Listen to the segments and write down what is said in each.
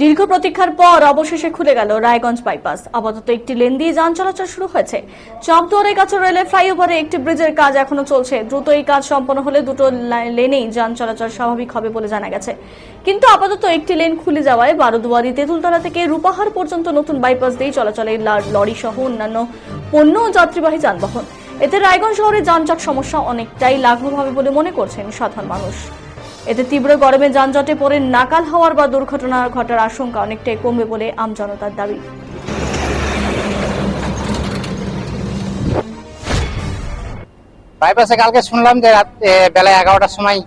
দীর্ঘ প্রতীক্ষার পর অবশেষে খুলে গেল রায়গঞ্জ বাইপাস। আপাতত একটি লেন দিয়ে যান চলাচল শুরু হয়েছে। চাঁদদুয়ারের কাছে রেলের ফ্লাইওভারে একটি ব্রিজের কাজ এখনো চলছে। দ্রুত এই কাজ সম্পন্ন হলে দুটো লেনেই যান চলাচল স্বাভাবিক হবে বলে জানা গেছে। কিন্তু আপাতত একটি লেন খুলে যাওয়ায় বারোদুয়ারি তেঁতুলতলা থেকে রূপাহার পর্যন্ত নতুন বাইপাস দিয়ে চলাচলে লরি সহ অন্যান্য পণ্য ও যাত্রীবাহী যানবাহন। এতে রায়গঞ্জ শহরে যানজট সমস্যা অনেকটাই লাঘব হবে বলে মনে করছেন সাধারণ মানুষ। এতে তীব্র গরমে যানজটে পড়ে নাকাল হওয়ার বা দুর্ঘটনা ঘটার আশঙ্কা অনেকটাই কমবে বলে আমজনতার দাবি। বাইপাসে কালকে শুনলাম যে বেলা 11টার সময়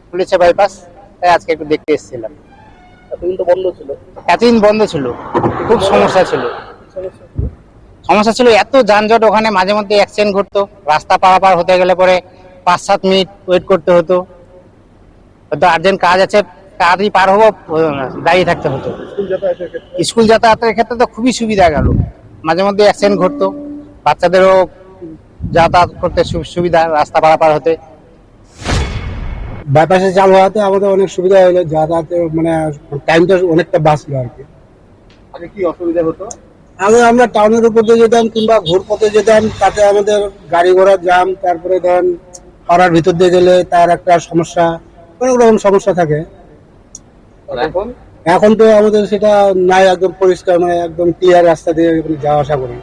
খুলেছে বাইপাস, তাই আজকে একটু দেখতে এসেছিলাম। এতদিন তো বন্ধ ছিল। এতদিন বন্ধ ছিল, খুব সমস্যা ছিল। এত যানজট, ওখানে মাঝে মধ্যে অ্যাক্সিডেন্ট ঘটতো। রাস্তা পারাপার হতে গেলে পরে 5-7 মিনিট ওয়েট করতে হতো। হয়তো আর্জেন্ট কাজ আছে, তাড়াতাড়ি পার হবো, দাঁড়িয়ে থাকতে হতো। স্কুল যাতায়াতের ক্ষেত্রে তো খুবই সুবিধা গেল। মাঝে মধ্যে অ্যাক্সিডেন্ট ঘটতো, বাচ্চাদেরও যাতায়াত করতে সুবিধা, রাস্তা পারাপার হতে। বাইপাসে চালু হওয়াতে আমাদের অনেক সুবিধা হলো, যাতায়াতে মানে টাইমটা অনেকটা বাঁচলো আর কি। আগে কি অসুবিধা হতো? আগে আমরা টাউনের উপর দিয়ে যেতাম কিংবা ঘুর পথে যেতাম, তাতে আমাদের গাড়ি ঘোড়ার জাম, তারপরে ধরেন পাড়ার ভিতর দিয়ে গেলে তার একটা সমস্যা, অনেক রকম সমস্যা থাকে। এখন তো আমাদের সেটা নাই, একদম পরিষ্কার, মানে একদম ক্লিয়ার রাস্তা দিয়ে যাওয়া আসা করি।